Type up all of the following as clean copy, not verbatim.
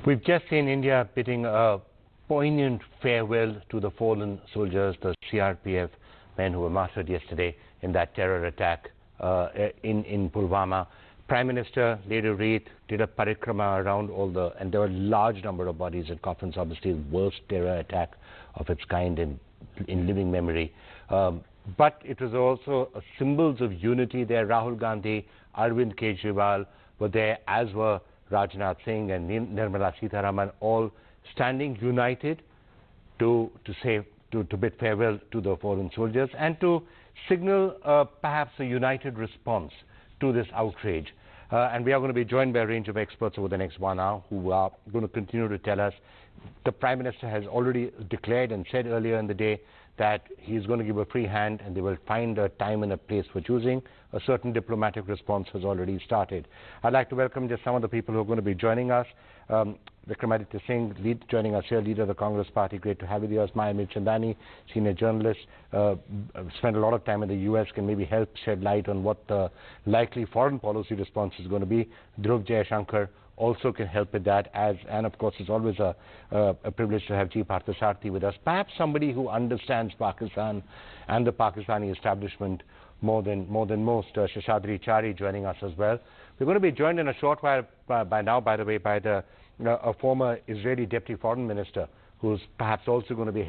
We've just seen India bidding a poignant farewell to the fallen soldiers, the CRPF men who were martyred yesterday in that terror attack in Pulwama. Prime Minister Lady Reid did a parikrama around and there were a large number of bodies and coffins, obviously the worst terror attack of its kind in living memory. But it was also symbols of unity there. Rahul Gandhi, Arvind Kejriwal were there, as were Rajnath Singh and Nirmala Sitharaman, all standing united to bid farewell to the fallen soldiers and to signal perhaps a united response to this outrage. And we are going to be joined by a range of experts over the next 1 hour who are going to continue to tell us. The Prime Minister has already declared and said earlier in the day that he is going to give a free hand and they will find a time and a place for choosing. A certain diplomatic response has already started. I'd like to welcome just some of the people who are going to be joining us. Vikramaditya Singh, joining us here, leader of the Congress Party. Great to have you with us. Maya Mirchandani, senior journalist, spent a lot of time in the US, can maybe help shed light on what the likely foreign policy response is going to be. Dhruv Jayashankar also can help with that, and of course it's always a privilege to have Parthasarathy with us. Perhaps somebody who understands Pakistan and the Pakistani establishment more than most. Sheshadri Chari joining us as well. We're going to be joined in a short while by a former Israeli Deputy Foreign Minister who's perhaps also going to be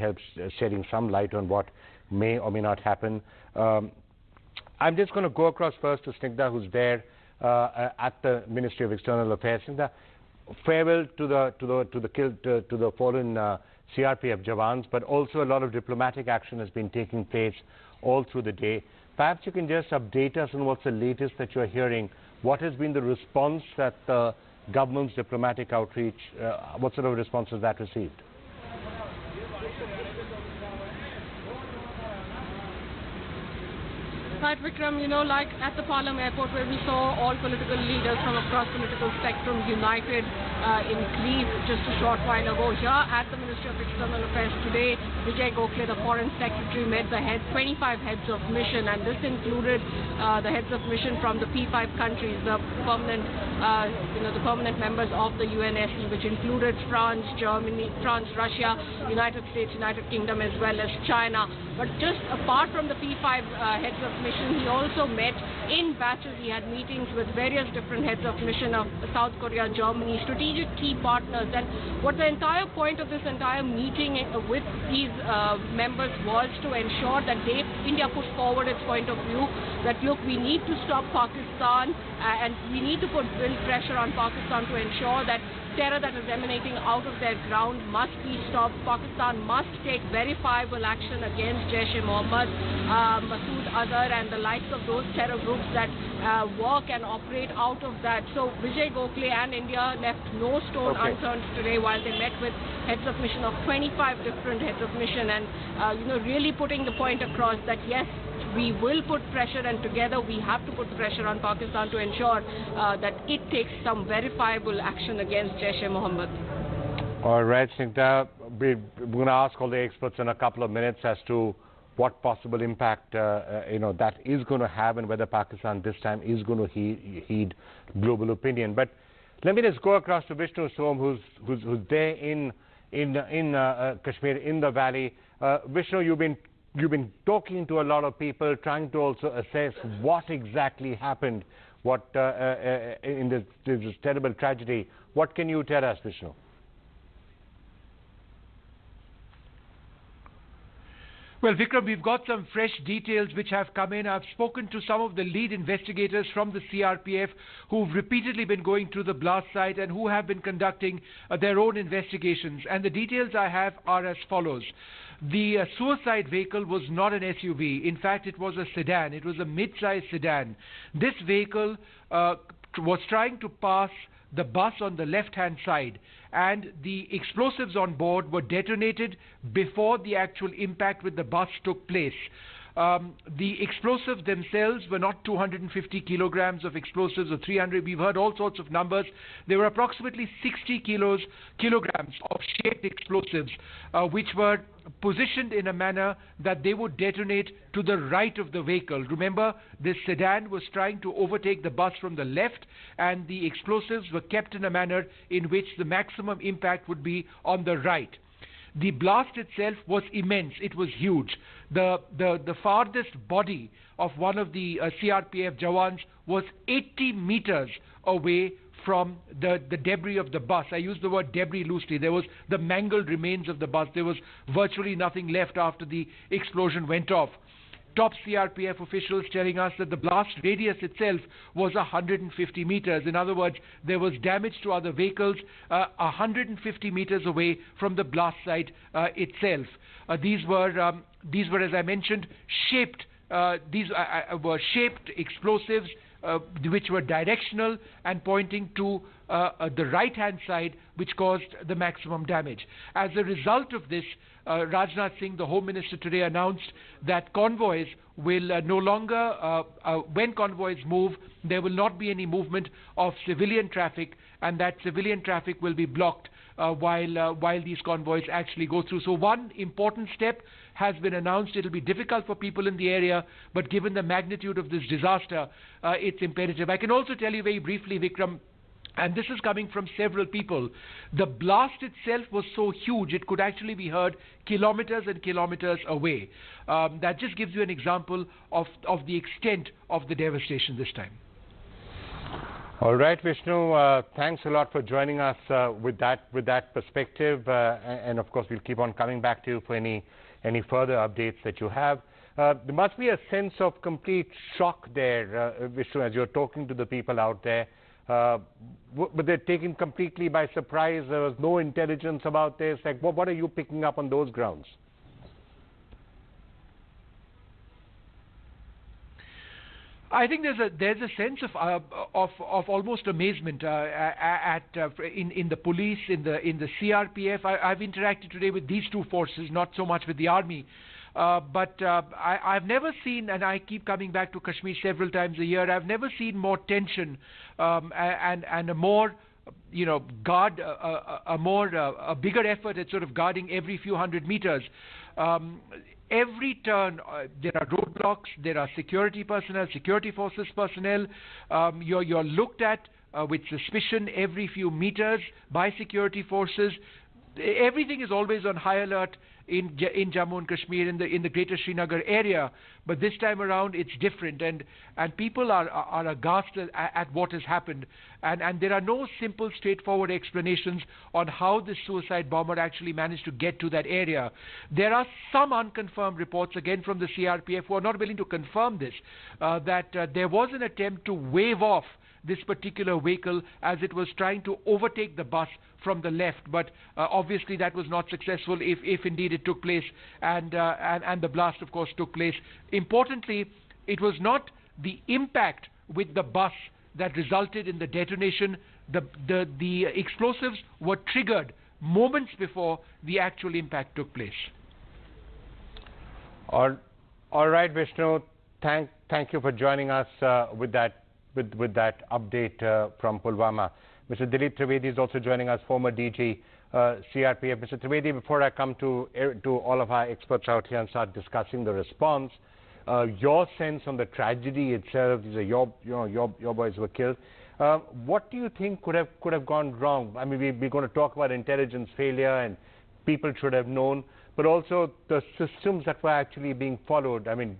shedding some light on what may or may not happen. I'm just going to go across first to Snigdha, who's there at the Ministry of External Affairs. Snigdha, farewell to the fallen CRPF Jawans, but also a lot of diplomatic action has been taking place all through the day. Perhaps you can just update us on what's the latest that you're hearing. What has been the response that the government's diplomatic outreach, what sort of response has that received? Right, Vikram, you know, like at the Palam airport where we saw all political leaders from across the political spectrum united in grief just a short while ago. Here at the Ministry of External Affairs today, Vijay Gokhale, the Foreign Secretary, met the 25 heads of mission, and this included the heads of mission from the P5 countries, the permanent members of the UNSC, which included France, Germany, Russia, United States, United Kingdom, as well as China. But just apart from the P5 heads of mission, he also met in batches. He had meetings with various different heads of mission of South Korea, Germany, strategic key partners. And what the entire point of this entire meeting with these members was to ensure that India put forward its point of view that, look, we need to stop Pakistan and we need to build pressure on Pakistan to ensure that terror that is emanating out of their ground must be stopped. Pakistan must take verifiable action against Jaish-e-Mohammed, Masood Azhar and the likes of those terror groups that work and operate out of that. So Vijay Gokhale and India left no stone unturned today while they met with heads of mission of 25 different heads of mission, and really putting the point across that yes, we will put pressure, and together we have to put pressure on Pakistan to ensure that it takes some verifiable action against Jaish-e-Mohammed. All right, Snigdha, we're going to ask all the experts in a couple of minutes as to what possible impact that is going to have, and whether Pakistan this time is going to heed global opinion. But let me just go across to Vishnu Som, who's there in Kashmir, in the valley. Vishnu, you've been talking to a lot of people, trying to also assess what exactly happened, in this terrible tragedy. What can you tell us, Vishnu? Well, Vikram, we've got some fresh details which have come in. I've spoken to some of the lead investigators from the CRPF who've repeatedly been going to the blast site and who have been conducting their own investigations. And the details I have are as follows. The suicide vehicle was not an SUV. In fact, it was a sedan. It was a mid-sized sedan. This vehicle was trying to pass the bus on the left-hand side, and the explosives on board were detonated before the actual impact with the bus took place. The explosives themselves were not 250 kilograms of explosives or 300. We've heard all sorts of numbers. There were approximately 60 kilograms of shaped explosives, which were positioned in a manner that they would detonate to the right of the vehicle. Remember, this sedan was trying to overtake the bus from the left, and the explosives were kept in a manner in which the maximum impact would be on the right. The blast itself was immense. It was huge. The farthest body of one of the CRPF Jawans was 80 meters away from the debris of the bus. I use the word debris loosely. There was the mangled remains of the bus. There was virtually nothing left after the explosion went off. Top CRPF officials telling us that the blast radius itself was 150 meters. In other words, there was damage to other vehicles 150 meters away from the blast site itself. These were, as I mentioned, shaped. These were shaped explosives, which were directional and pointing to the right-hand side, which caused the maximum damage. As a result of this, Rajnath Singh, the Home Minister, today announced that convoys will no longer, when convoys move, there will not be any movement of civilian traffic, and that civilian traffic will be blocked while these convoys actually go through. So one important step has been announced. It will be difficult for people in the area, but given the magnitude of this disaster, it's imperative. I can also tell you very briefly, Vikram, and this is coming from several people, the blast itself was so huge it could actually be heard kilometers and kilometers away. That just gives you an example of the extent of the devastation this time. All right, Vishnu, thanks a lot for joining us with that perspective, and of course we'll keep on coming back to you for any further updates that you have. There must be a sense of complete shock there, Vishnu, as you're talking to the people out there. But they're taken completely by surprise. There was no intelligence about this. Like, what are you picking up on those grounds? I think there's a sense of almost amazement in the police, in the CRPF. I've interacted today with these two forces, not so much with the army. But I've never seen, and I keep coming back to Kashmir several times a year, I've never seen more tension and a more, a bigger effort at sort of guarding every few hundred meters. Every turn, there are roadblocks, there are security personnel, security forces personnel. You're looked at with suspicion every few meters by security forces. Everything is always on high alert in Jammu and Kashmir, in the greater Srinagar area, but this time around it's different, and people are aghast at what has happened, and there are no simple, straightforward explanations on how this suicide bomber actually managed to get to that area. There are some unconfirmed reports, again from the CRPF, who are not willing to confirm this, that there was an attempt to wave off this particular vehicle as it was trying to overtake the bus from the left, but obviously that was not successful if indeed it took place, and the blast of course took place. Importantly, it was not the impact with the bus that resulted in the detonation. The explosives were triggered moments before the actual impact took place. All right, Vishnu, thank you for joining us with that update from Pulwama. Mr. Dilip Trivedi is also joining us, former DG CRPF. Mr. Trivedi, before I come to all of our experts out here and start discussing the response, your sense on the tragedy itself, these are your boys were killed. What do you think could have gone wrong? I mean, we're going to talk about intelligence failure and people should have known, but also the systems that were actually being followed. I mean,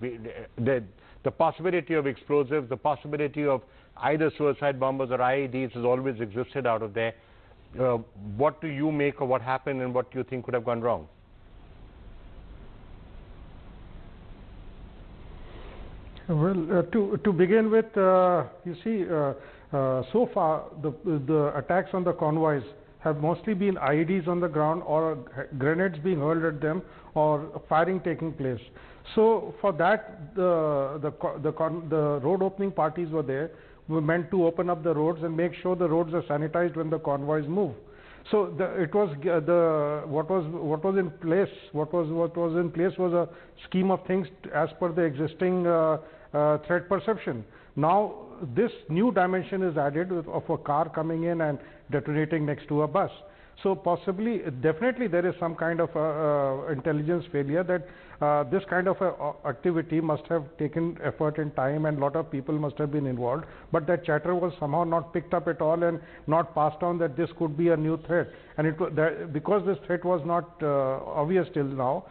the possibility of explosives, the possibility of either suicide bombers or IEDs has always existed out of there. What do you make of what happened, and what do you think could have gone wrong? Well, to begin with, you see, so far the attacks on the convoys have mostly been IEDs on the ground or grenades being hurled at them or firing taking place. So for that, the road opening parties were there. We meant to open up the roads and make sure the roads are sanitized when the convoys move. So it was what was in place. What was in place was a scheme of things as per the existing threat perception. Now this new dimension is added of a car coming in and detonating next to a bus. So possibly, definitely there is some kind of intelligence failure that this kind of activity must have taken effort and time, and lot of people must have been involved, but that chatter was somehow not picked up at all and not passed on that this could be a new threat. And because this threat was not obvious till now,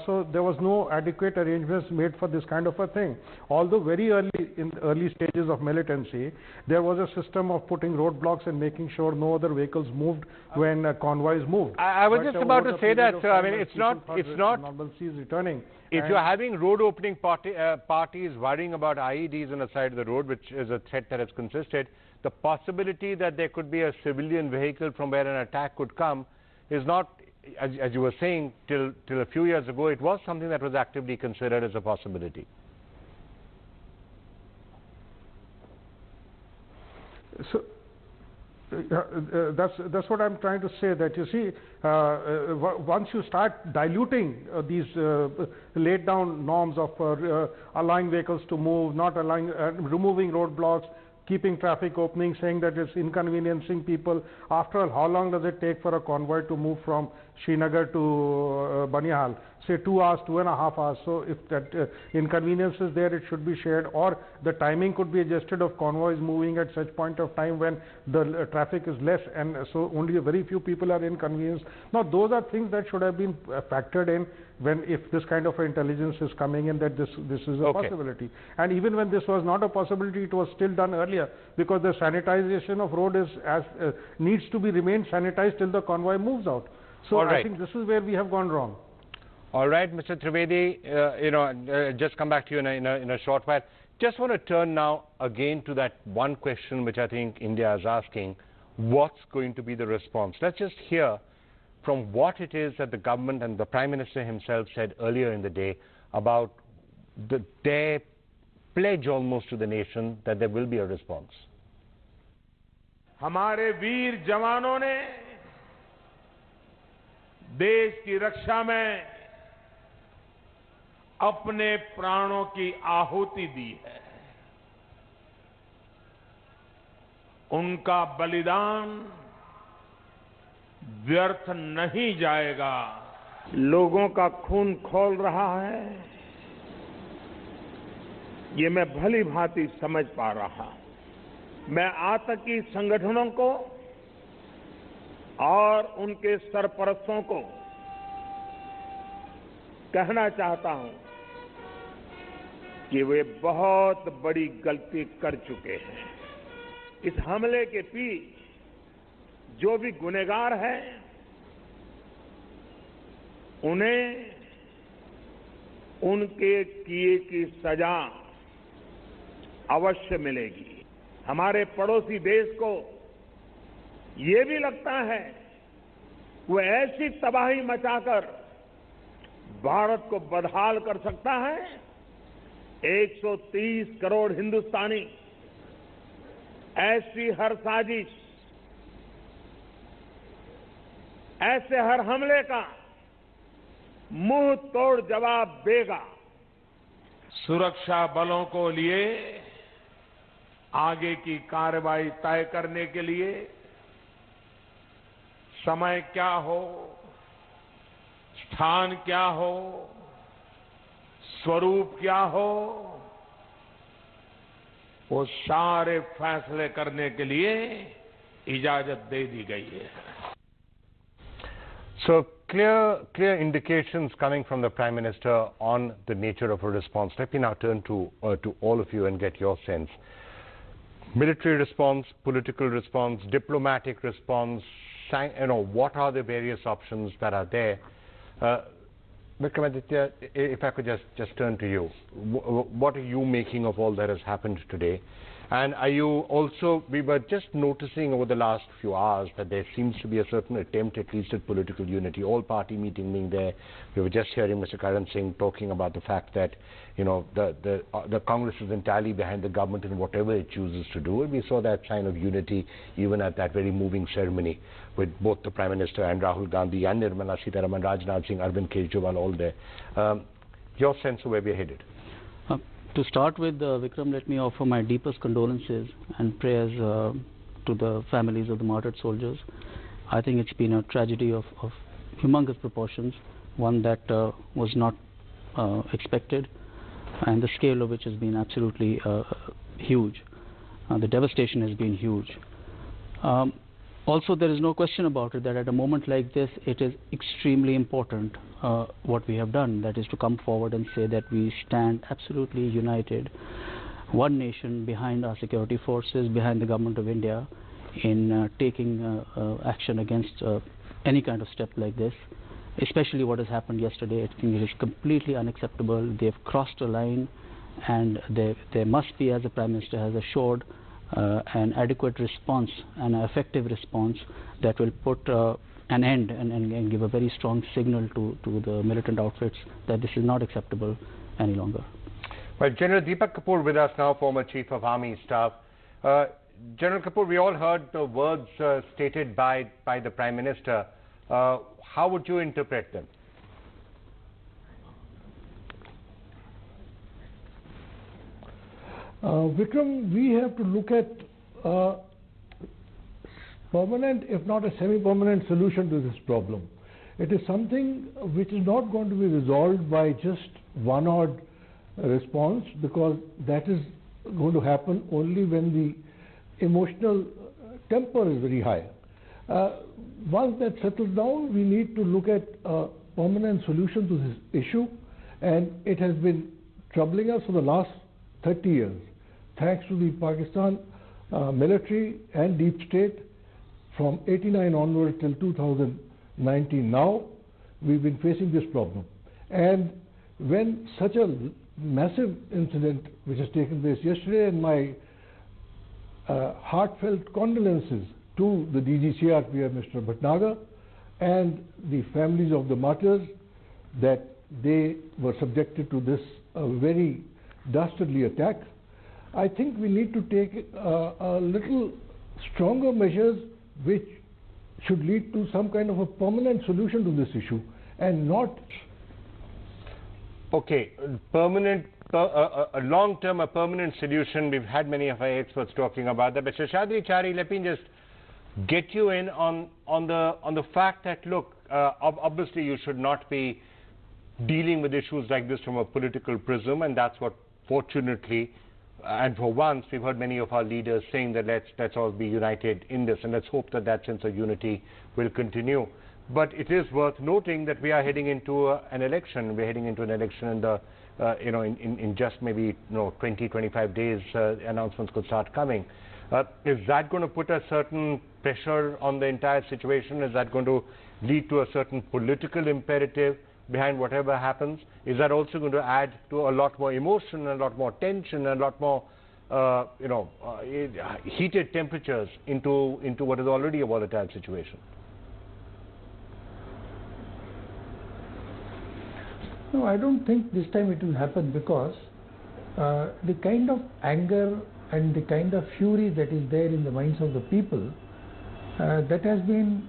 so there was no adequate arrangements made for this kind of a thing. Although very early stages of militancy, there was a system of putting roadblocks and making sure no other vehicles moved when convoys moved. I was just about to say that, sir. I mean, it's not. Normalcy is returning. If you're having road opening parties worrying about IEDs on the side of the road, which is a threat that has consisted, the possibility that there could be a civilian vehicle from where an attack could come is not, as you were saying, till a few years ago, it was something that was actively considered as a possibility. So that's what I'm trying to say, that you see, once you start diluting these laid down norms of allowing vehicles to move, not allowing, removing roadblocks, keeping traffic opening, saying that it's inconveniencing people. After all, how long does it take for a convoy to move from Srinagar to Banihal? Say 2 hours, 2.5 hours. So if that inconvenience is there, it should be shared, or the timing could be adjusted of convoys moving at such point of time when the traffic is less, and so only a very few people are inconvenienced. Now those are things that should have been factored in when, if this kind of intelligence is coming in, that this is a possibility. And even when this was not a possibility, it was still done earlier, because the sanitization of road is needs to be remained sanitized till the convoy moves out. So I think this is where we have gone wrong. All right, Mr. Trivedi, just come back to you in a short while. Just want to turn now again to that one question which I think India is asking: what's going to be the response? Let's just hear from what it is that the government and the Prime Minister himself said earlier in the day about their pledge almost to the nation that there will be a response. हमारे वीर जवानों ने देश की रक्षा में अपने प्राणों की आहुति दी है। उनका बलिदान व्यर्थ नहीं जाएगा। लोगों का खून खौल रहा है, ये मैं भली भांति समझ पा रहा। मैं आतंकी संगठनों को और उनके सरपरस्तों को कहना चाहता हूं कि वे बहुत बड़ी गलती कर चुके हैं। इस हमले के पीछे जो भी गुनहगार हैं, उन्हें उनके किए की सजा अवश्य मिलेगी। हमारे पड़ोसी देश को ये भी लगता है वो ऐसी तबाही मचाकर भारत को बदहाल कर सकता है। 130 करोड़ हिंदुस्तानी ऐसी हर साजिश, ऐसे हर हमले का मुंह तोड़ जवाब देगा। सुरक्षा बलों को लिए आगे की कार्रवाई तय करने के लिए समय क्या हो, स्थान क्या हो, स्वरूप क्या हो, वो सारे फैसले करने के लिए इजाजत दे दी गई है। So clear indications coming from the Prime Minister on the nature of a response. Let me now turn to all of you and get your sense. Military response, political response, diplomatic response, what are the various options that are there? Vikramaditya, if I could just turn to you. What are you making of all that has happened today? And are you also, we were just noticing over the last few hours that there seems to be a certain attempt at least at political unity, all party meeting being there. We were just hearing Mr. Karan Singh talking about the fact that, you know, the Congress is entirely behind the government in whatever it chooses to do. And we saw that sign of unity even at that very moving ceremony with both the Prime Minister and Rahul Gandhi and Nirmala Sitharaman, Rajnath Singh, Arvind Kejriwal all there. Your sense of where we're headed? To start with, Vikram, let me offer my deepest condolences and prayers to the families of the martyred soldiers. I think it's been a tragedy of humongous proportions, one that was not expected, and the scale of which has been absolutely huge. The devastation has been huge. Also, there is no question about it that at a moment like this, it is extremely important what we have done, that is to come forward and say that we stand absolutely united, one nation behind our security forces, behind the government of India in taking action against any kind of step like this, especially what has happened yesterday. I think it is completely unacceptable. They have crossed a line, and there must be, as the Prime Minister has assured, an adequate response, an effective response that will put an end and give a very strong signal to the militant outfits that this is not acceptable any longer. Well, General Deepak Kapoor with us now, former Chief of Army Staff. General Kapoor, we all heard the words stated by the Prime Minister. How would you interpret them? Vikram, we have to look at permanent, if not a semi-permanent solution to this problem. It is something which is not going to be resolved by just one odd response, because that is going to happen only when the emotional temper is very high. Once that settles down, we need to look at a permanent solution to this issue, and it has been troubling us for the last 30 years. Thanks to the Pakistan military and deep state, from 89 onwards till 2019 now, we've been facing this problem. And when such a massive incident which has taken place yesterday, and my heartfelt condolences to the DG CRPF, Mr. Bhatnagar, and the families of the martyrs, that they were subjected to this very dastardly attack. I think we need to take a little stronger measures which should lead to some kind of a permanent solution to this issue, and not... Okay, permanent, a long-term, a permanent solution. We've had many of our experts talking about that. But Seshadri Chari, let me just get you in on the fact that, look, obviously you should not be dealing with issues like this from a political prism, and that's what, fortunately, and for once, we've heard many of our leaders saying that let's all be united in this, and let's hope that that sense of unity will continue. But it is worth noting that we are heading into an election. We're heading into an election in the, in just maybe 20, 25 days. Announcements could start coming. Is that going to put a certain pressure on the entire situation? Is that going to lead to a certain political imperative behind whatever happens? Is that also going to add to a lot more emotion, a lot more tension, a lot more, heated temperatures into what is already a volatile situation? No, I don't think this time it will happen, because the kind of anger and the kind of fury that is there in the minds of the people, that has been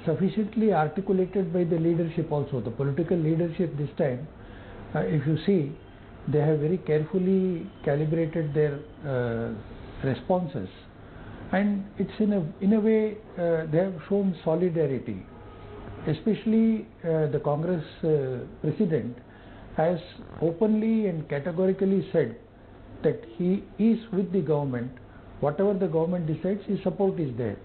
sufficiently articulated by the leadership also. The political leadership this time, if you see, they have very carefully calibrated their responses, and it's in a way they have shown solidarity. Especially the Congress President has openly and categorically said that he is with the government. Whatever the government decides, his support is there.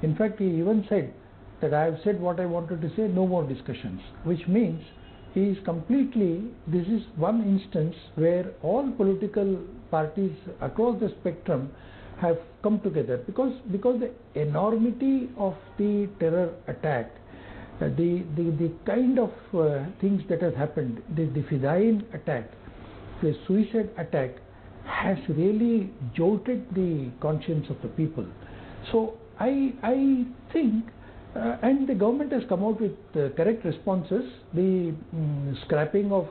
In fact, he even said that I have said what I wanted to say, no more discussions, which means he is completely, this is one instance where all political parties across the spectrum have come together, because the enormity of the terror attack, the kind of things that has happened, the Fidayeen attack, the suicide attack, has really jolted the conscience of the people. So I think, and the government has come out with correct responses. The scrapping of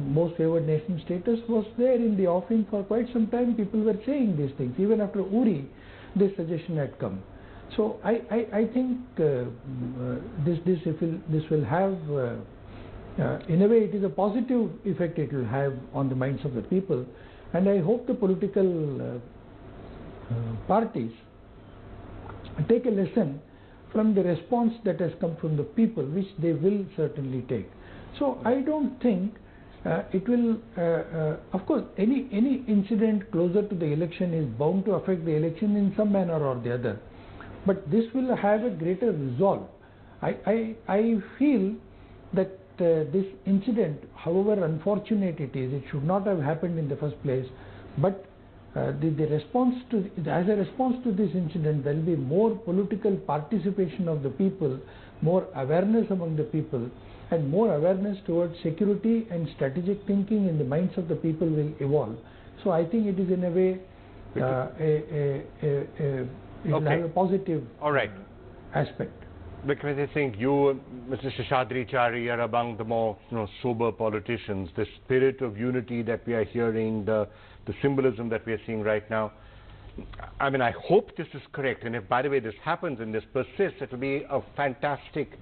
most favored nation status was there in the offing for quite some time. People were saying these things. Even after Uri, this suggestion had come. So I think this will have, in a way, it is a positive effect it will have on the minds of the people, and I hope the political parties take a lesson from the response that has come from the people, which they will certainly take. So I don't think it will, of course, any incident closer to the election is bound to affect the election in some manner or the other. But this will have a greater resolve. I feel that this incident, however unfortunate it is, it should not have happened in the first place. But the response to, as a response to this incident, there will be more political participation of the people, more awareness among the people, and more awareness towards security and strategic thinking in the minds of the people will evolve. So I think it is in a way it will have a positive aspect. Because I think you, Mr. Seshadri, are among the more sober politicians. The spirit of unity that we are hearing, the symbolism that we are seeing right now. I mean, I hope this is correct. And if, by the way, this happens and this persists, it will be a fantastic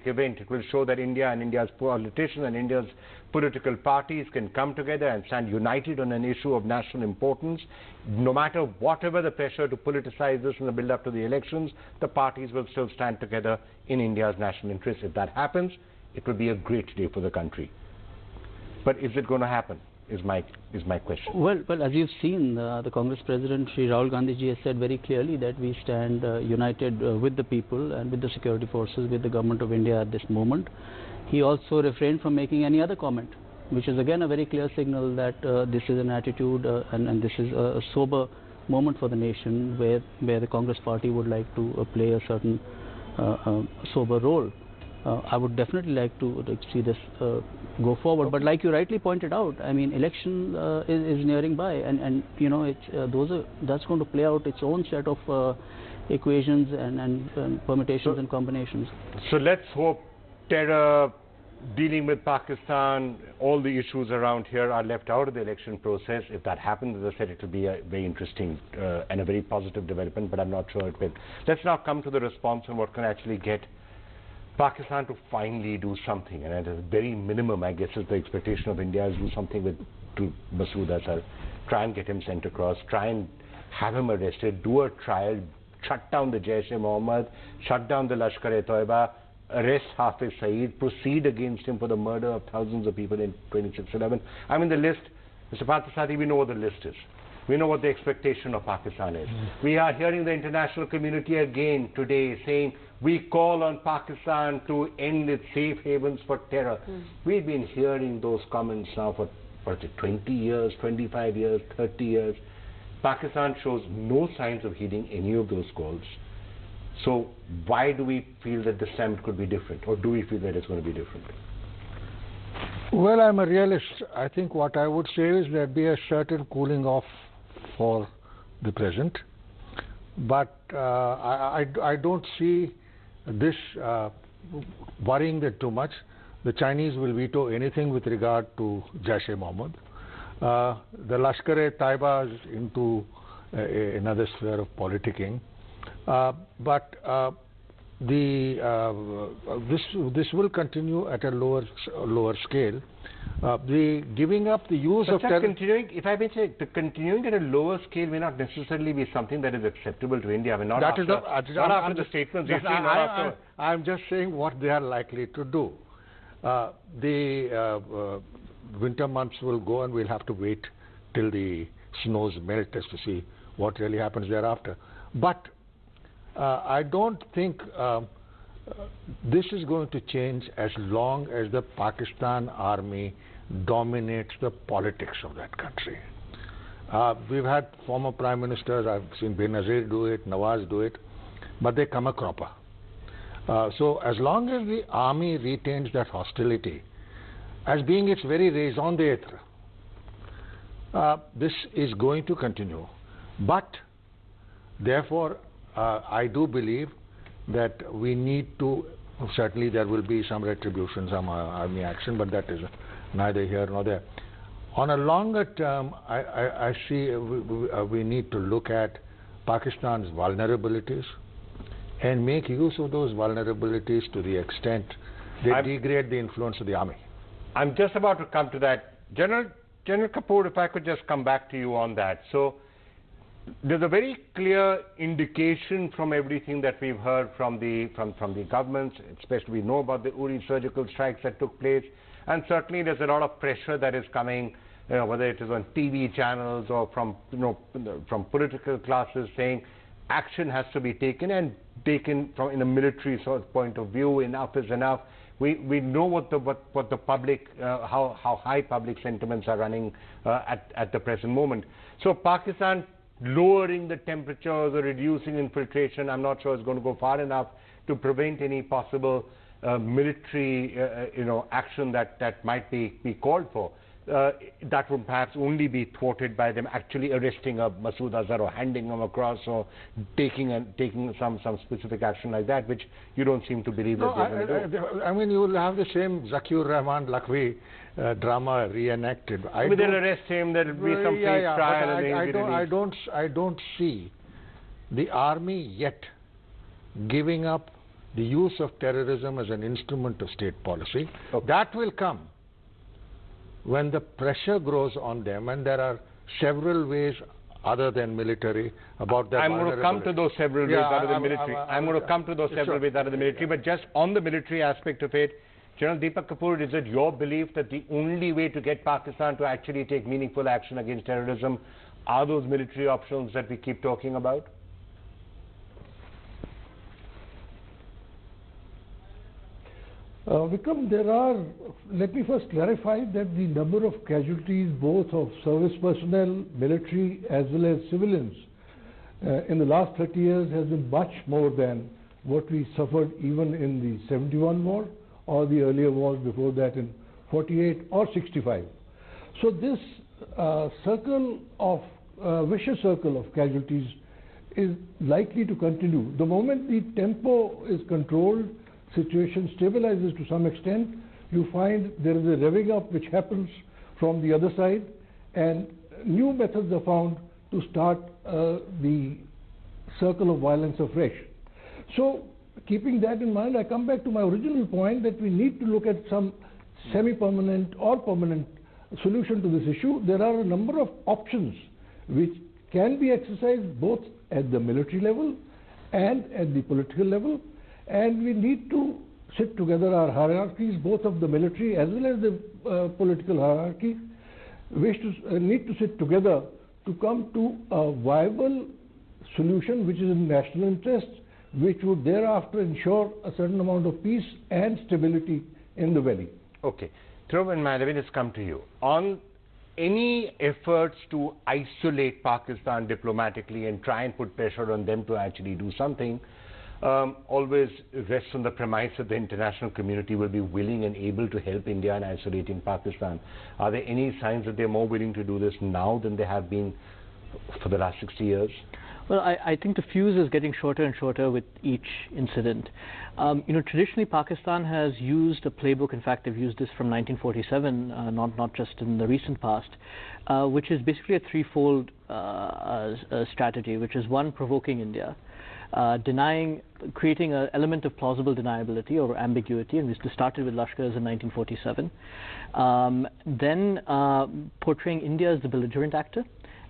event. It will show that India and India's politicians and India's political parties can come together and stand united on an issue of national importance. No matter whatever the pressure to politicize this in the build-up to the elections, the parties will still stand together in India's national interest. If that happens, it will be a great day for the country. But is it going to happen? Is my question. Well, as you've seen, the Congress President Shri Rahul Gandhi ji has said very clearly that we stand united with the people and with the security forces, with the government of India at this moment. He also refrained from making any other comment, which is again a very clear signal that this is an attitude and this is a sober moment for the nation, where the Congress party would like to play a certain sober role. I would definitely like to see this go forward. But like you rightly pointed out, I mean, election is nearing by, and you know, that's going to play out its own set of equations and permutations and combinations. So let's hope terror, dealing with Pakistan, all the issues around here are left out of the election process. If that happens, as I said, it will be a very interesting and a very positive development, but I'm not sure it will. Let's now come to the response and what can actually get Pakistan to finally do something, and at a very minimum, I guess, is the expectation of India is do something to Masood Azhar, try and get him sent across, try and have him arrested, do a trial, shut down the Jaish-e-Mohammed, shut down the Lashkar-e-Toiba, arrest Hafiz Saeed, proceed against him for the murder of thousands of people in 26/11. I mean, the list, Mr. Parthasarathy, we know what the list is. We know what the expectation of Pakistan is. We are hearing the international community again today saying, we call on Pakistan to end its safe havens for terror. We've been hearing those comments now for, 20 years, 25 years, 30 years. Pakistan shows no signs of heeding any of those calls. So why do we feel that this time it could be different? Or do we feel that it's going to be different? Well, I'm a realist. I think what I would say is there'd be a certain cooling off for the present. But I don't see this worrying them too much. The Chinese will veto anything with regard to Jaish-e-Mohammed. The Lashkar-e-Taiba is into another sphere of politicking. But this will continue at a lower scale. The giving up the use of continuing, if I may say, the continuing at a lower scale may not necessarily be something that is acceptable to India. I mean, not after the statements we've seen. I'm just saying what they are likely to do. The winter months will go, and we'll have to wait till the snows melt as to see what really happens thereafter. But I don't think this is going to change as long as the Pakistan army dominates the politics of that country. We've had former prime ministers, I've seen Benazir do it, Nawaz do it, but they come a cropper. So as long as the army retains that hostility as being its very raison d'etre, this is going to continue. But therefore, I do believe that we need to, certainly there will be some retribution, some army action, but that is neither here nor there. On a longer term, I see we need to look at Pakistan's vulnerabilities and make use of those vulnerabilities to the extent they degrade the influence of the army. I'm just about to come to that. General Kapoor, if I could just come back to you on that. So there's a very clear indication from everything that we've heard from the governments, especially we know about the Uri surgical strikes that took place, and certainly there's a lot of pressure that is coming, whether it is on TV channels or from from political classes saying action has to be taken, and taken from in a military sort of point of view. Enough is enough. We know what the public how high public sentiments are running at the present moment. So Pakistan lowering the temperatures or reducing infiltration, I'm not sure it's going to go far enough to prevent any possible military action that might be called for. That would perhaps only be thwarted by them actually arresting a Masood Azhar or handing him across or taking some specific action like that, which you don't seem to believe that they're going to do. I mean, you will have the same Zakir Rahman Lakhvi drama reenacted. They'll arrest him, there will be some fake trial, and I don't see the army yet giving up the use of terrorism as an instrument of state policy. Okay. That will come when the pressure grows on them, and there are several ways other than military about that. I'm going to come to those several ways other than military. I'm going to come to those several ways other than military, but just on the military aspect of it, General Deepak Kapoor, is it your belief that the only way to get Pakistan to actually take meaningful action against terrorism are those military options that we keep talking about? Vikram, let me first clarify that the number of casualties, both of service personnel, military as well as civilians, in the last 30 years has been much more than what we suffered even in the 71 war or the earlier wars before that in 48 or 65. So this vicious circle of casualties is likely to continue. The moment the tempo is controlled, situation stabilizes to some extent, you find there is a revving up which happens from the other side, and new methods are found to start the circle of violence afresh. So keeping that in mind, I come back to my original point that we need to look at some semi-permanent or permanent solution to this issue. There are a number of options which can be exercised both at the military level and at the political level. And we need to sit together, our hierarchies, both of the military as well as the political hierarchy, need to sit together to come to a viable solution which is in national interest, which would thereafter ensure a certain amount of peace and stability in the valley. Okay. Dhruv and let me just come to you. On any efforts to isolate Pakistan diplomatically and try and put pressure on them to actually do something, always rests on the premise that the international community will be willing and able to help India in isolating Pakistan. Are there any signs that they're more willing to do this now than they have been for the last 60 years? Well, I think the fuse is getting shorter and shorter with each incident. Traditionally Pakistan has used a playbook. In fact, they've used this from 1947, not just in the recent past, which is basically a threefold strategy, which is one, provoking India, creating an element of plausible deniability or ambiguity, and this started with Lashkars in 1947. Then portraying India as the belligerent actor,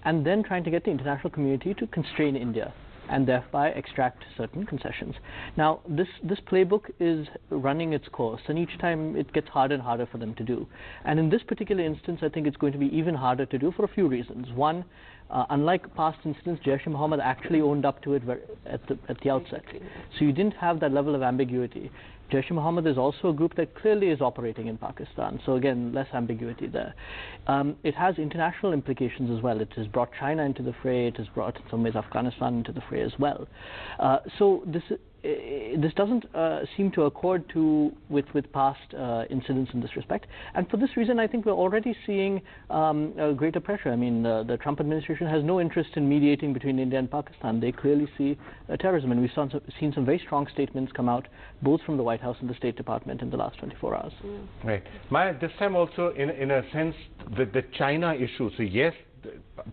and then trying to get the international community to constrain India and thereby extract certain concessions. Now, this playbook is running its course, and each time it gets harder and harder for them to do. And in this particular instance, I think it's going to be even harder to do for a few reasons. One, unlike past incidents, Jaish-e-Mohammed actually owned up to it at the outset. So you didn't have that level of ambiguity. Jaish-e-Mohammed is also a group that clearly is operating in Pakistan. So again, less ambiguity there. It has international implications as well. It has brought China into the fray. It has brought, in some ways, Afghanistan into the fray as well. So this doesn't seem to accord with past incidents in this respect. And for this reason, I think we're already seeing greater pressure. I mean, the Trump administration has no interest in mediating between India and Pakistan. They clearly see terrorism, and we've seen some very strong statements come out, both from the White House and the State Department in the last 24 hours. Right. Maya, this time also, in a sense, the China issue. So yes,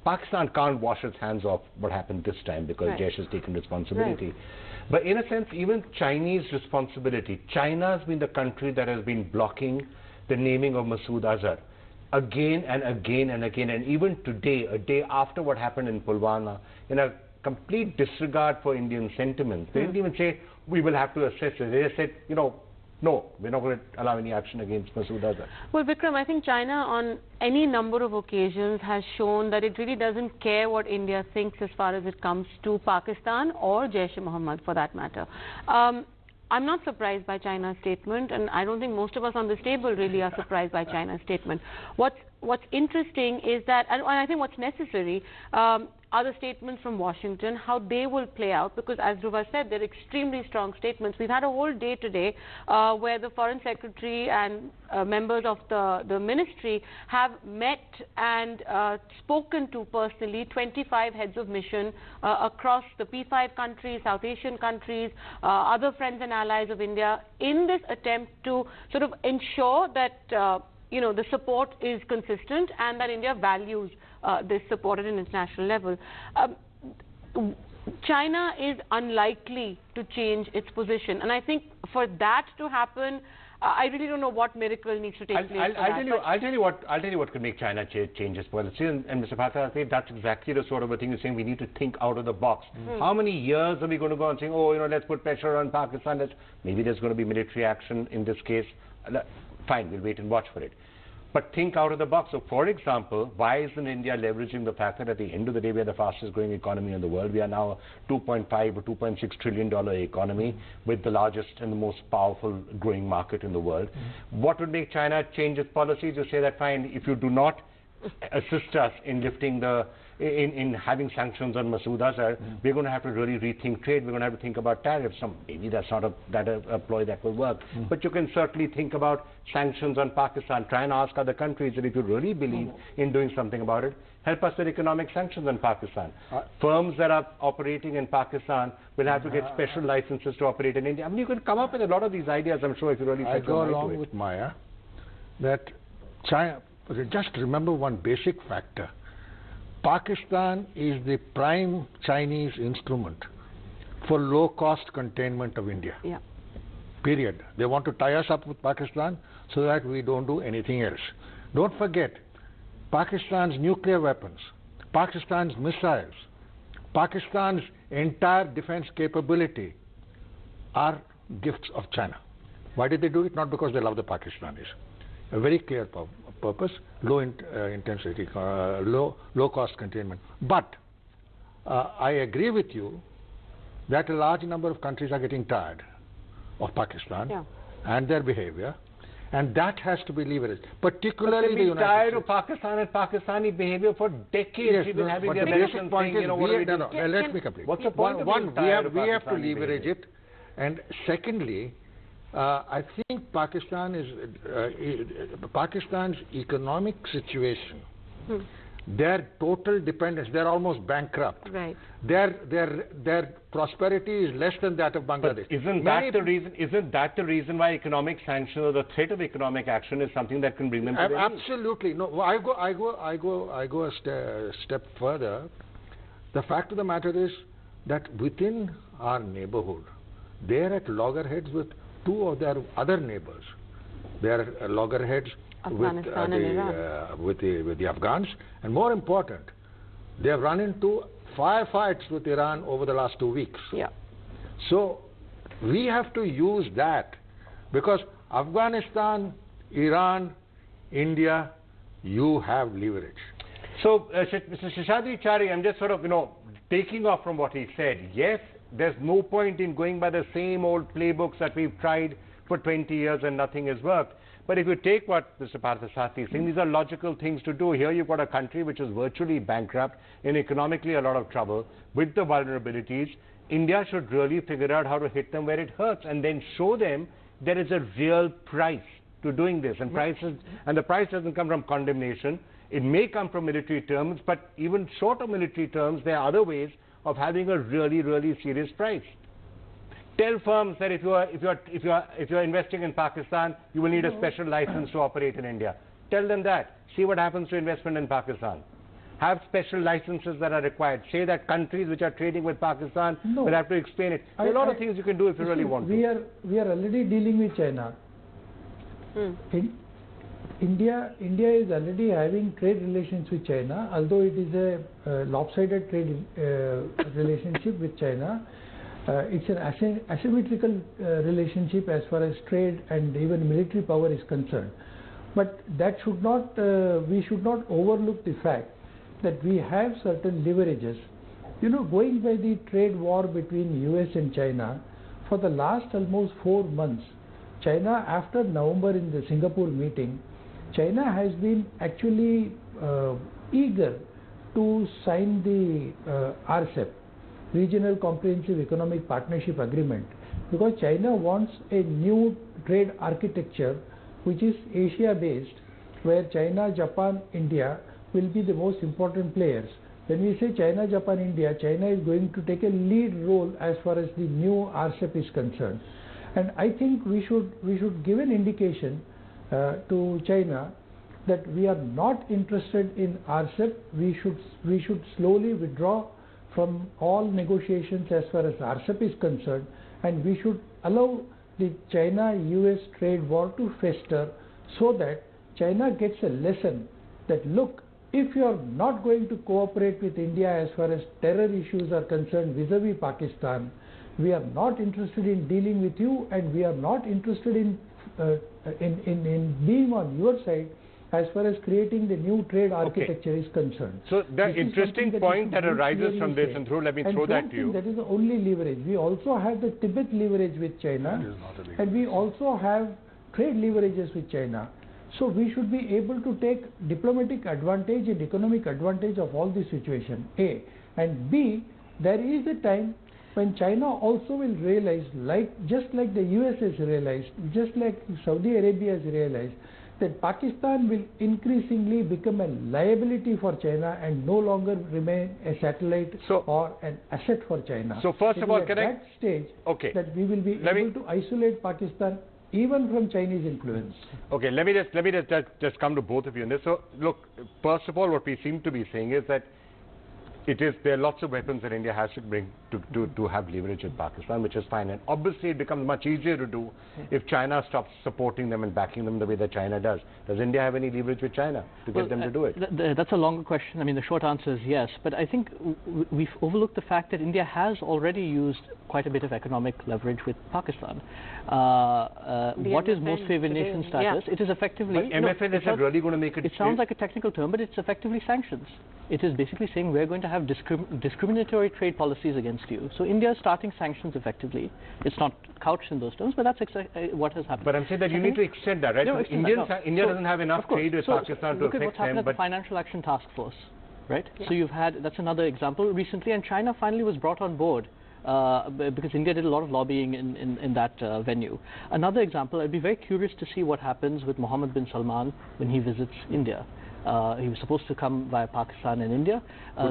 Pakistan can't wash its hands off what happened this time because Jaish has taken responsibility. Right. But in a sense, even Chinese responsibility. China has been the country that has been blocking the naming of Masood Azhar again and again and again. And even today, a day after what happened in Pulwama, in a complete disregard for Indian sentiments, they didn't even say, we will have to assess it. They just said, you know, no, we're not going to allow any action against Masood Azhar. Well, Vikram, I think China on any number of occasions has shown that it really doesn't care what India thinks as far as it comes to Pakistan or Jaish-e-Mohammed for that matter. I'm not surprised by China's statement, and I don't think most of us on this table really are surprised by China's statement. What's interesting is that, and I think what's necessary, are the statements from Washington, how they will play out, because as Dhruva said, they're extremely strong statements. We've had a whole day today where the Foreign Secretary and members of the ministry have met and spoken to personally 25 heads of mission across the P5 countries, South Asian countries, other friends and allies of India, in this attempt to sort of ensure that you know, the support is consistent and that India values this support at an international level. China is unlikely to change its position, and I think for that to happen, I really don't know what miracle needs to take place. I'll tell you what could make China change its policy. And Mr. Parthasarathy, that's exactly the sort of a thing you're saying. We need to think out of the box. How many years are we going to go on saying, oh, you know, let's put pressure on Pakistan? Maybe there's going to be military action in this case. Fine, we'll wait and watch for it. But think out of the box. So, for example, why isn't India leveraging the fact that at the end of the day, we are the fastest growing economy in the world? We are now a $2.5 or $2.6 trillion economy with the largest and the most powerful growing market in the world. What would make China change its policies? You say that, fine, if you do not assist us in lifting in having sanctions on Masood Azhar, we're going to have to really rethink trade. We're going to have to think about tariffs. Maybe that's not a ploy that will work. But you can certainly think about sanctions on Pakistan. Try and ask other countries that if you really believe in doing something about it, help us with economic sanctions on Pakistan. Firms that are operating in Pakistan will have to get special licenses to operate in India. I mean, you could come up with a lot of these ideas, I'm sure, if you really I go along with Maya that China, just remember one basic factor. Pakistan is the prime Chinese instrument for low-cost containment of India. Yeah. Period. They want to tie us up with Pakistan so that we don't do anything else. Don't forget, Pakistan's nuclear weapons, Pakistan's missiles, Pakistan's entire defense capability are gifts of China. Why did they do it? Not because they love the Pakistanis. A very clear purpose, low intensity, low cost containment. But I agree with you that a large number of countries are getting tired of Pakistan and their behavior, and that has to be leveraged. Particularly the United States. Tired of Pakistan and Pakistani behavior for decades. Yes, We've been having the basic point is, let me complete. What's the point? One, we have to leverage it, and secondly, I think Pakistan's economic situation, their total dependence, they're almost bankrupt. Right. Their prosperity is less than that of Bangladesh. But isn't that the reason why economic sanction or the threat of economic action is something that can bring them to their knees? Absolutely. No, I go a step further. The fact of the matter is that within our neighborhood, they're at loggerheads with two of their other neighbors. They are loggerheads with the Afghans, and more important, they have run into firefights with Iran over the last 2 weeks. Yeah. So we have to use that, because Afghanistan, Iran, India, you have leverage. So, Mr. Seshadri Chari, I'm just sort of, taking off from what he said. Yes, there's no point in going by the same old playbooks that we've tried for 20 years and nothing has worked. But if you take what Mr. Parthasarathy is saying, these are logical things to do. Here you've got a country which is virtually bankrupt, in economically a lot of trouble, with the vulnerabilities. India should really figure out how to hit them where it hurts and then show them there is a real price to doing this. And the price doesn't come from condemnation. It may come from military terms, but even short of military terms, there are other ways of having a really, really serious price. Tell firms that if you're investing in Pakistan, you will need a special license to operate in India. Tell them that. See what happens to investment in Pakistan. Have special licenses that are required. Say that countries which are trading with Pakistan will have to explain it. There are a lot of things you can do if you really want to. We are already dealing with China. India is already having trade relations with China, although it is a lopsided trade relationship with China. It's an asymmetrical relationship as far as trade and even military power is concerned. But that should not, we should not overlook the fact that we have certain leverages. You know, going by the trade war between US and China, for the last almost 4 months, China, after November in the Singapore meeting, China has been actually eager to sign the RCEP, Regional Comprehensive Economic Partnership Agreement, because China wants a new trade architecture which is Asia-based, where China, Japan, India will be the most important players. When we say China, Japan, India, China is going to take a lead role as far as the new RCEP is concerned. And I think we should give an indication to China that we are not interested in RCEP. We should slowly withdraw from all negotiations as far as RCEP is concerned, and we should allow the China-US trade war to fester so that China gets a lesson that, look, if you are not going to cooperate with India as far as terror issues are concerned vis-a-vis Pakistan, we are not interested in dealing with you, and we are not interested in being on your side as far as creating the new trade architecture is concerned. So the interesting point that arises from this, and let me throw that to you. That is the only leverage. We also have the Tibet leverage with China, and we also have trade leverages with China. So we should be able to take diplomatic advantage and economic advantage of all this situation, A. And B, there is a time when China also will realize, just like the US has realized, just like Saudi Arabia has realized, that Pakistan will increasingly become a liability for China and no longer remain a satellite or an asset for China. So first of all, can that stage that we will be able to isolate Pakistan even from Chinese influence. Okay, let me just come to both of you on this. So look, first of all, what we seem to be saying is that there are lots of weapons that India has to bring to have leverage with Pakistan, which is fine. And obviously it becomes much easier to do if China stops supporting them and backing them the way that China does. Does India have any leverage with China to get them to do it? That's a longer question. I mean, the short answer is yes. But I think we've overlooked the fact that India has already used quite a bit of economic leverage with Pakistan. What is most favored nation status? It is effectively... But MFN is really going to make it... It sounds like a technical term, but it's effectively sanctions. It is basically saying we're going to have discriminatory trade policies against you. So India is starting sanctions effectively. It's not couched in those terms, but that's what has happened. But I'm saying that you need to extend that, right? No, India doesn't have enough trade with Pakistan to affect them. Look at what's happened at the Financial Action Task Force, right? Yeah. So you've had, that's another example recently, and China finally was brought on board. Because India did a lot of lobbying in that venue. Another example, I'd be very curious to see what happens with Mohammed bin Salman when he visits India. He was supposed to come via Pakistan and India.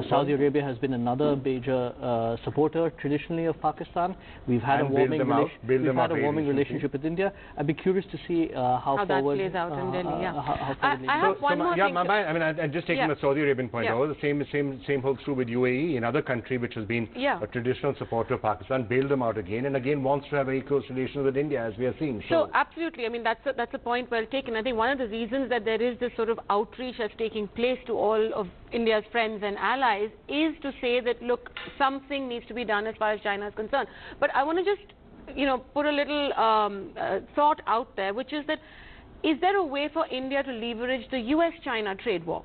Saudi Arabia has been another major supporter traditionally of Pakistan. We've had a warming relationship with India. I'd be curious to see how forward that plays out in Delhi. I have one more thing. I'm just taking the Saudi Arabian point. The same holds true with UAE, another country which has been a traditional supporter of Pakistan, bailed them out again, and again wants to have very close relations with India, as we are seeing. So absolutely, I mean that's a point well taken. I think one of the reasons that there is this sort of outreach that's taking place to all of India's friends and allies is to say that, look, something needs to be done as far as China is concerned. But I want to just, put a little thought out there, which is that, is there a way for India to leverage the US-China trade war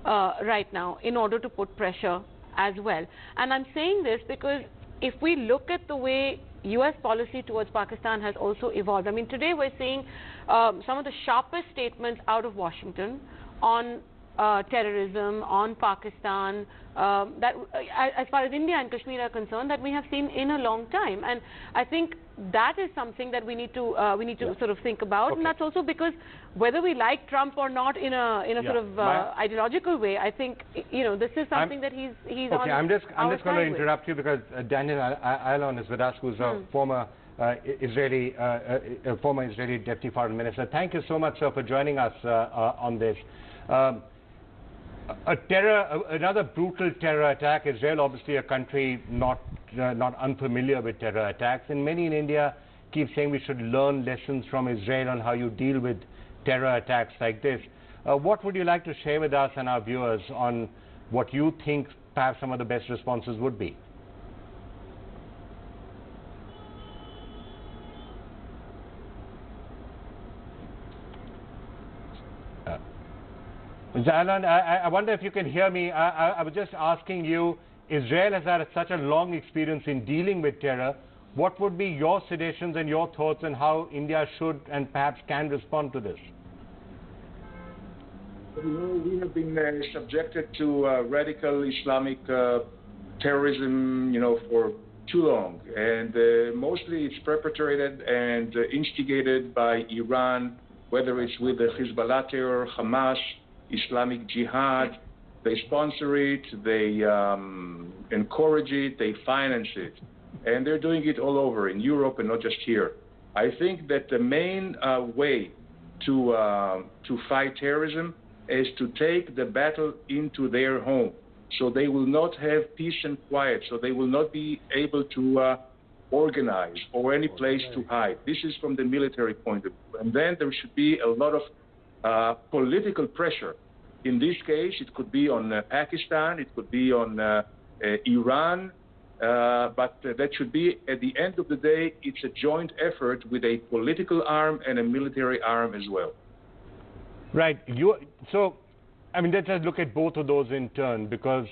right now in order to put pressure as well? And I'm saying this because if we look at the way US policy towards Pakistan has also evolved. I mean, today we're seeing some of the sharpest statements out of Washington on terrorism, on Pakistan, that as far as India and Kashmir are concerned, that we have seen in a long time. And I think that is something that we need to sort of think about. And that's also because whether we like Trump or not in a sort of ideological way, I think this is something that he's okay, on. I'm just going to interrupt you because Daniel Ayalon is with us, who's a former Israeli Deputy Foreign Minister. Thank you so much, sir, for joining us on this. Another brutal terror attack. Israel, obviously a country not unfamiliar with terror attacks, and many in India keep saying we should learn lessons from Israel on how you deal with terror attacks like this. What would you like to share with us and our viewers on what you think perhaps some of the best responses would be? Mr. Ayalon, I wonder if you can hear me. I was just asking you, Israel has had such a long experience in dealing with terror. What would be your suggestions and your thoughts on how India should and perhaps can respond to this? We have been subjected to radical Islamic terrorism, for too long. And mostly it's perpetrated and instigated by Iran, whether it's with the Hezbollah terror, Hamas, Islamic Jihad. They sponsor it, they encourage it, they finance it. And they're doing it all over in Europe and not just here. I think that the main way to fight terrorism is to take the battle into their home. So they will not have peace and quiet, so they will not be able to organize or any place to hide. This is from the military point of view. And then there should be a lot of political pressure. In this case, it could be on Pakistan, it could be on Iran, but that should be, at the end of the day, it's a joint effort with a political arm and a military arm as well. Right. So, I mean, let's just look at both of those in turn, because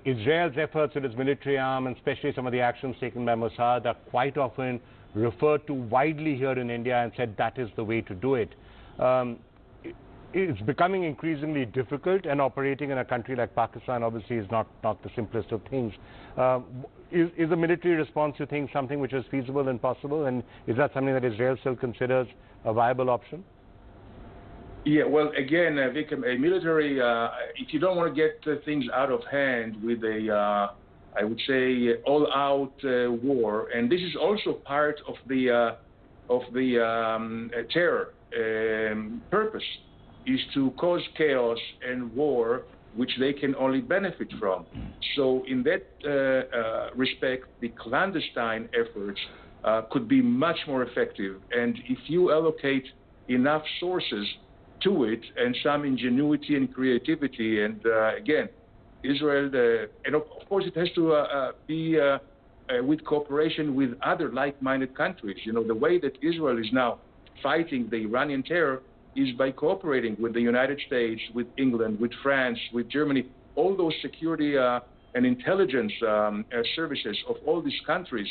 Israel's efforts with its military arm, and especially some of the actions taken by Mossad, are quite often referred to widely here in India and said that is the way to do it. It's becoming increasingly difficult, and operating in a country like Pakistan obviously is not the simplest of things. Is a military response, you think, something which is feasible and possible, and is that something that Israel still considers a viable option? Yeah, well, again, Vikram, a military, if you don't want to get things out of hand with a, I would say, all-out war, and this is also part of the terror purpose, is to cause chaos and war, which they can only benefit from. So in that respect, the clandestine efforts could be much more effective. And if you allocate enough sources to it and some ingenuity and creativity, and again, Israel, and of course it has to be with cooperation with other like-minded countries. The way that Israel is now fighting the Iranian terror is by cooperating with the United States, with England, with France, with Germany. All those security and intelligence services of all these countries,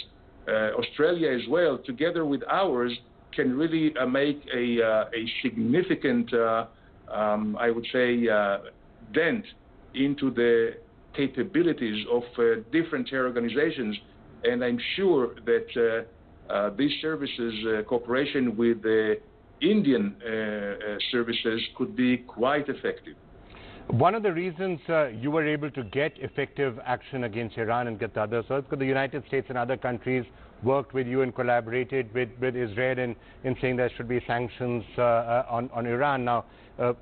Australia as well, together with ours, can really make a significant, I would say, dent into the capabilities of different terror organizations. And I'm sure that these services, cooperation with the Indian services, could be quite effective. One of the reasons you were able to get effective action against Iran and get the others was because the United States and other countries worked with you and collaborated with Israel in saying there should be sanctions on Iran. Now,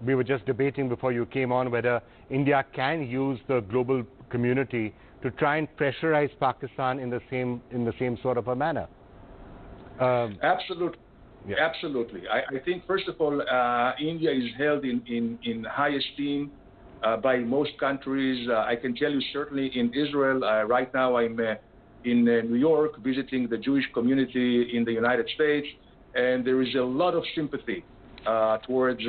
we were just debating before you came on whether India can use the global community to try and pressurize Pakistan in the same sort of a manner. Absolutely. Yeah. Absolutely. I think, first of all, India is held in high esteem by most countries. I can tell you certainly in Israel, right now I'm in New York visiting the Jewish community in the United States, and there is a lot of sympathy towards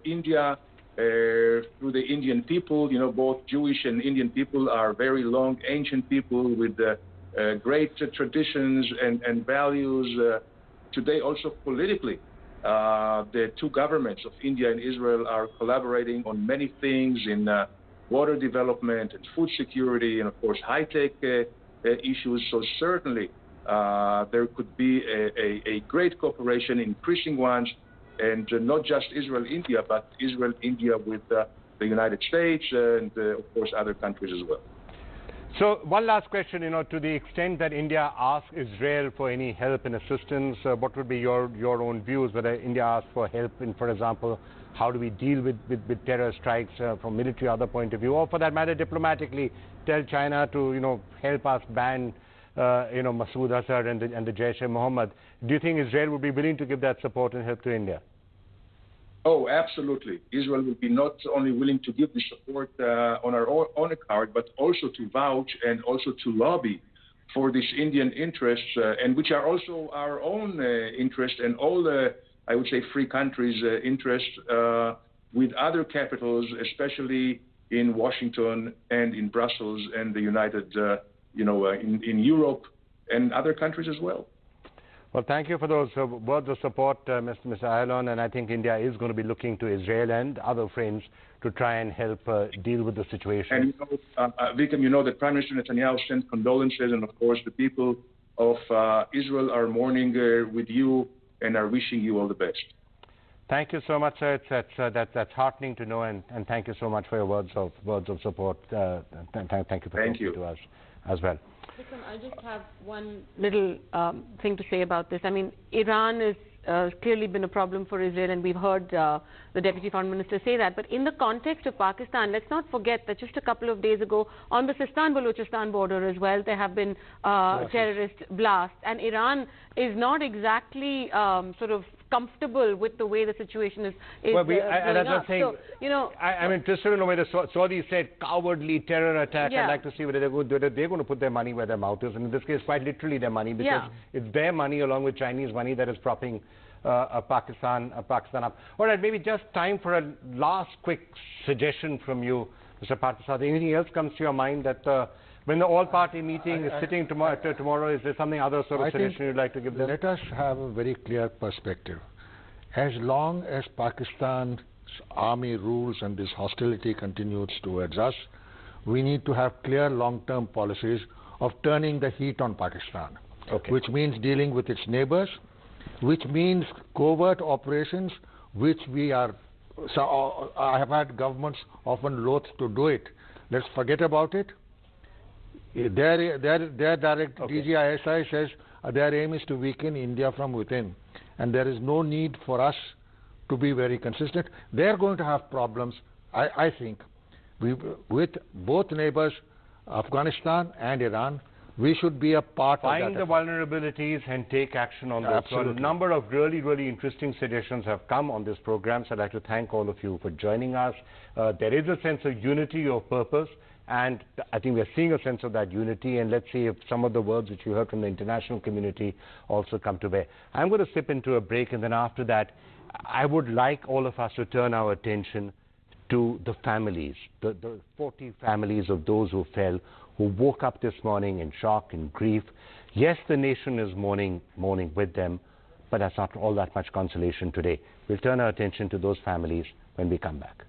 India through the Indian people. Both Jewish and Indian people are very long, ancient people with great traditions and values. Today also politically, The two governments of India and Israel are collaborating on many things in water development and food security and, of course, high-tech issues. So certainly there could be a great cooperation, increasing ones, and not just Israel-India, but Israel-India with the United States and, of course, other countries as well. So one last question, to the extent that India asks Israel for any help and assistance, what would be your own views, whether India asks for help in, for example, how do we deal with terror strikes from military or other point of view, or for that matter diplomatically tell China to, help us ban, Masood Azhar and the Jaish-e-Mohammed. Do you think Israel would be willing to give that support and help to India? Oh, absolutely. Israel will be not only willing to give the support on our own account, but also to vouch and also to lobby for these Indian interests, and which are also our own interests and all the, I would say, free countries' interests with other capitals, especially in Washington and in Brussels and the United, in Europe and other countries as well. Well, thank you for those words of support, Mr. Ayalon, and I think India is going to be looking to Israel and other friends to try and help deal with the situation. And, Vikram, that Prime Minister Netanyahu sent condolences, and of course the people of Israel are mourning with you and are wishing you all the best. Thank you so much, sir. That's heartening to know, and thank you so much for your words of support. Thank you for talking to us as well. Vikram, I just have one little thing to say about this. I mean, Iran is clearly been a problem for Israel, and we've heard the Deputy Foreign Minister say that. But in the context of Pakistan, let's not forget that just a couple of days ago, on the Sistan-Balochistan border as well, there have been terrorist blasts, and Iran is not exactly sort of comfortable with the way the situation is well, going up. So, I mean, just so you know, where the Saudis said cowardly terror attack, I'd like to see whether they're going to put their money where their mouth is, and in this case, quite literally their money, because it's their money along with Chinese money that is propping Pakistan up. All right, maybe just time for a last quick suggestion from you, Mr. Parthasarathy. Anything else comes to your mind that when the all-party meeting is sitting tomorrow, is there something other sort of suggestion you'd like to give them? Let us have a very clear perspective. As long as Pakistan's army rules and this hostility continues towards us, we need to have clear long-term policies of turning the heat on Pakistan, which means dealing with its neighbors, which means covert operations, which we are... So I have had governments often loath to do it. Let's forget about it. Their direct DGISI says their aim is to weaken India from within, and there is no need for us to be very consistent. They're going to have problems, I think, with both neighbors, Afghanistan and Iran. We should be a part of that. Find the vulnerabilities and take action on those. So a number of really, really interesting suggestions have come on this program, so I'd like to thank all of you for joining us. There is a sense of unity of purpose, and I think we're seeing a sense of that unity, and let's see if some of the words which you heard from the international community also come to bear. I'm going to slip into a break, and then after that, I would like all of us to turn our attention to the families, the 40 families of those who fell, who woke up this morning in shock and grief. Yes, the nation is mourning with them, but that's not all that much consolation today. We'll turn our attention to those families when we come back.